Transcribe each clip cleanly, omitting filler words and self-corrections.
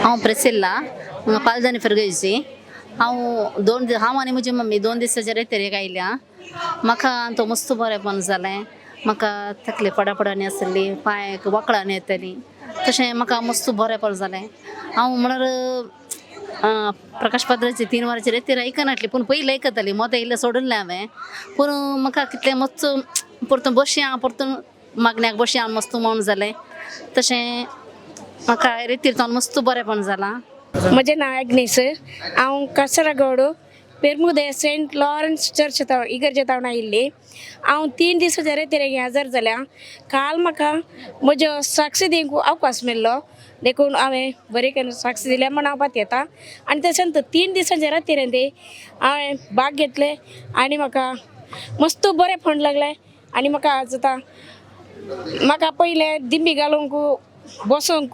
हांव प्रेसिल्ला हांगा 5 जाणां फिरगयची हांव आनी म्हजी मम्मी 2 दिसाचे रेतेरेक आयल्या. म्हाका तो मस्त बरेंपण जालें. म्हाका तकली पडापडांनी आसली, पांयाक वक्रांनी येतालीं, तशें म्हाका मस्त बरेंपण जालें. हांव म्हणल्यार प्रकाश पाद्राची 3 वरांची रेतीर आयकनासली, पूण पयलीं आयकतालीं. मोदें इल्लें सोडलें हांवें, पूण म्हाका कितलें मस्त परतून बसया, परतून मागण्याक बसया मस्त म्हूण जालें. तशें म्हाका रेतीर तो मस्त बरेंपण जालां. म्हजें नांव एग्नेस. हांव कासरागोड पेरमुदे सेंट लॉरेन्स चर्च इगर्जे तावन आयिल्ली. हांव 3 दिसांचे रेतीरेक हजर जाल्या. काल म्हाका म्हजो साक्षी दिवंक अवकाश मेळ्ळो, देखून हांवें बरे करून साक्षी दिल्या म्हण हांव पात येता. आनी तशेंच 3 दिसांचे रेतीरेन हांवें भाग घेतले आनी म्हाका मस्त बरेंपण लागलें. आनी म्हाका आज आतां म्हाका पयलें दिंबी घालूंक बसून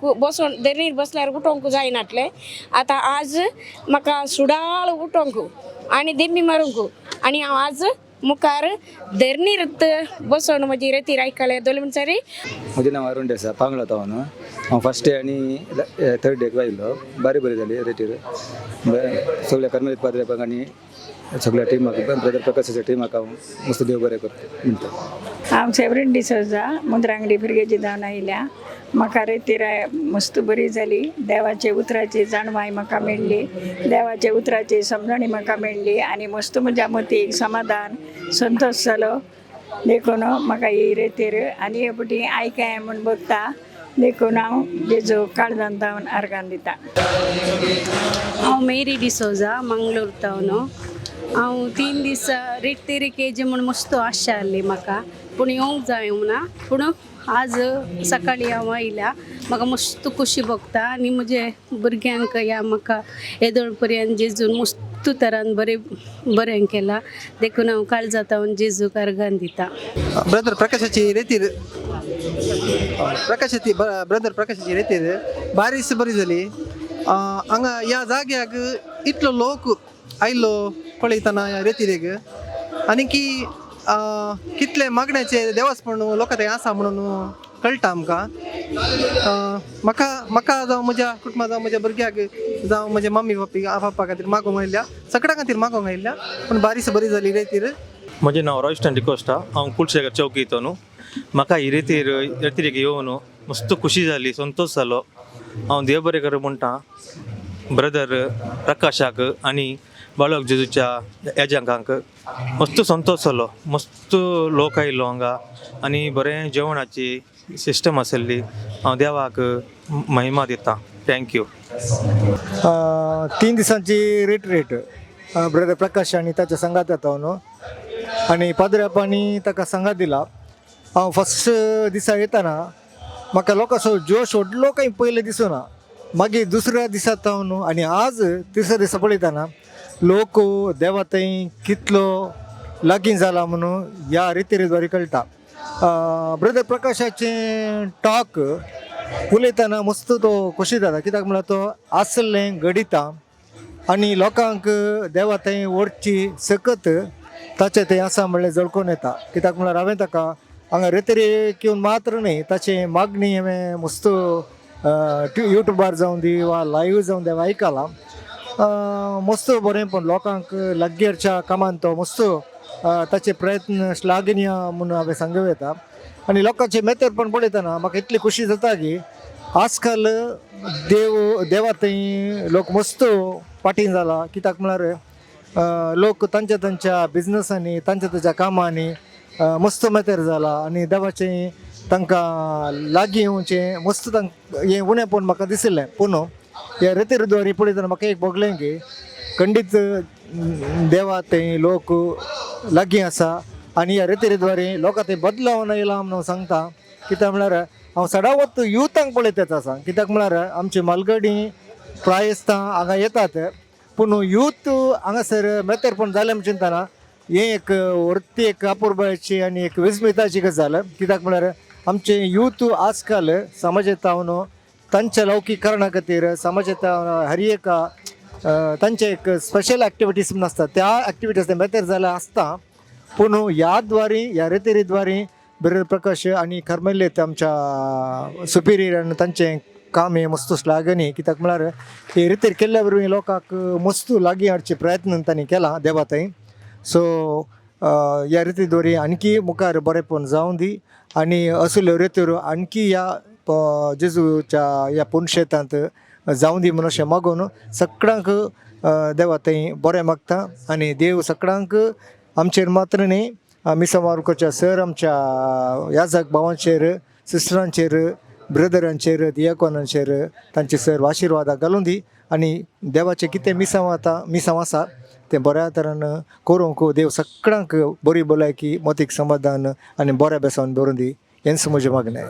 धरणीर बसल्यार उठोंक जायनासलें. आतां आज म्हाका सुडाळ उठोंक आनी दिंबी मारूंक आनी हांव आज मुखार धरणीर बसून म्हजी रेतीर आयकले दोन म्हणसरी. म्हजें नांव अरुण देसाय, पांगळा तावन. हांव फर्स्ट डे आनी 3rd डेक आयिल्लो. बरी जाली रेतीर. सगळ्या कर्मलीत पाद्रेपाक आनी सगळ्या टिमाक, ब्रदर प्रकाशाच्या टिमाक हांव मस्त देव बरें करता म्हणटा. हांव सेवरीन डिसोजा मुंद्रांगडी भुरग्याची जावन आयल्या. म्हाका रेतीर मस्त बरी जाली. देवाचे उतराची जाणवाय म्हाका मेळ्ळी, देवाचे उतराची समजणी म्हाका मेळ्ळी आनी मस्त म्हज्या मतीक समाधान संतोश जालो. देखून म्हाका ही रेतीर आनी हे फावटी आयकाय म्हूण बघता. देखून हांव जेजू काळजांत तावन आर्गां दिता. हांव मेरी डिसोजा मंगळूर तावन. हांव 3 दीस रेतीरेक येजे म्हूण मस्त आशा आसली म्हाका, पूण येवंक जायो ना. पूण आज सकाळी हांव आयल्या. म्हाका मस्त खोशी भोगता आनी म्हजे भुरग्यांक या म्हाका येदोळ पर्यंत जेजून मस्त तरान बरें केलां. देखून हांव काळजां तावन जेजूक आर्गां दिता. ब्रदर प्रकाशाची रेतीर बारीस बरी जाली. हांगा ह्या जाग्याक इतलो लोक आयलो पळयतना ह्या रेतीरेक, आनी की कितले मागण्याचे देवासपण लोकां थंय आसा म्हणून कळटा आमकां. म्हाका जावं म्हज्या कुटुंबा जावं म्हज्या भुरग्याक जावं म्हज्या मम्मी पप्पा खातीर मागोंक आयल्या, सगळ्यां खातीर मागोंक आयल्या. पूण बारीस बरी जाली रेतीर. म्हजें नांव रॉयस्टन डिकोस्टा. हांव कुलशेखर चौकी हितून. म्हाका ही रेतीरेक येवन मस्त खुशी जाली, संतोश जालो. हांव देव बरें कर म्हणटा ब्रदर प्रकाशाक आनी बाळक जेजूच्या एजंकांक. मस्त संतोश जालो. मस्त लोक आयलो हांगा आनी बरें जेवणाची सिस्टम आसली. हांव देवाक महिमा दिता. थँक्यू. 3 दिसांची रेट ब्रदर प्रकाश आनी ताच्या संगात येता न्हू, आनी पाद्रेपांनी ताका संगात दिला. हांव फर्स्ट दिसा येताना म्हाका लोकांचो जोश व्हडलो काही पयले दिसूना. मागीर दुसऱ्या दिसा न्हू आनी आज तिसऱ्या दिसा पळयताना लोक देवा थंय कितलो लागीं जाला म्हणून ह्या रेतीरेद्वारे कळटा. ब्रदर प्रकाशाचें टॉक उलयतना मस्त तो खोशी जाता, कित्याक म्हळ्यार तो आसलें घडिता आनी लोकांक देवा थंय व्हरची सकत ताचें थंय आसा म्हणलें जळकोन येता. कित्याक म्हळ्यार हांवें ताका हांगा रेतीरेक येवन मात्र न्ही, ताची मागणी हांवें मस्त युट्यूबार जावं दी वा लायव्ह जावं देवा आयकलां. मस्त बरेंपण लोकांक लागींच्या कामान तो मस्त ताचे प्रयत्न श्लाघनीय म्हणून हांवें सांगूं येता. आनी लोकांचे मेतेरपण पळयतना म्हाका इतली खुशी जाता की आजकाल देवा थंय लोक मस्त पाटीन जाला. कित्याक म्हळ्यार लोक तांच्या बिजनसांनी तांच्या कामांनी मस्त मेतेर जाला आनी देवाचें तांकां लागीं येवचें मस्त हें उणेंपण म्हाका दिसलें. पूण ह्या रेतीरद्वारे पळयतना म्हाका एक भोगलें की खंडीत देवा थंय लोक लागीं आसा आनी ह्या रेतीरद्वारे लोकां थंय बदलावन येयला म्हणून सांगता. कित्याक म्हळ्यार हांव सदांच युथांक पळयत आसा. कित्याक म्हळ्यार आमची मालगडी प्रायस्तां हांगा येतात, पूण यूथ हांगासर मेतेरपण जालें चिंतना हें एक व्हरती एक अपुर्बायेची आनी एक विस्मिताची गजाल. कित्याक म्हळ्यार आमचे यूथ आजकाल समाजांत न्हू तांच्या लौकीकरणा खातीर समाजांत हर एक तांचे एक स्पेशल एक्टिविटीज म्हण आसता, त्या एक्टिविटीज ते मेतेर जाले आसता. पूण ह्या रेतीरेद्वारे ब्रदर प्रकाश आनी कर्मेलीत आमच्या सुपिरियर आनी तांचे काम हे मस्त लागनी कित्याक म्हळ्यार हे रितीर केल्ल्या वरवीं लोकांक मस्त लागीं हाडचे प्रयत्न तांणी केला देवा थंय. सो ह्या रिती दोरी आणखी मुखार बरेंपण जावं दी आनी असल्यो रित्यो आणखी ह्या जेजूच्या ह्या पुणशेतांत जावं दी म्हणून अशें मागून सगळ्यांक देवा थंय बरें मागता. आनी देव सगळ्यांक आमचेर मात्र न्ही मिसा मार्कोच्या सर आमच्या याजक भावांचेर सिस्टरांचेर ब्रदरांचेर दियाकोनांचेर तांचे सर आशिर्वाद घालून दी आनी देवाचें कितें मिसांव आसा तें बऱ्या तरान करूंक देव सगळ्यांक बरी भलायकी मोतीक समाधान आनी बऱ्या बेसावन दवरून दी हेंच म्हजें मागणें.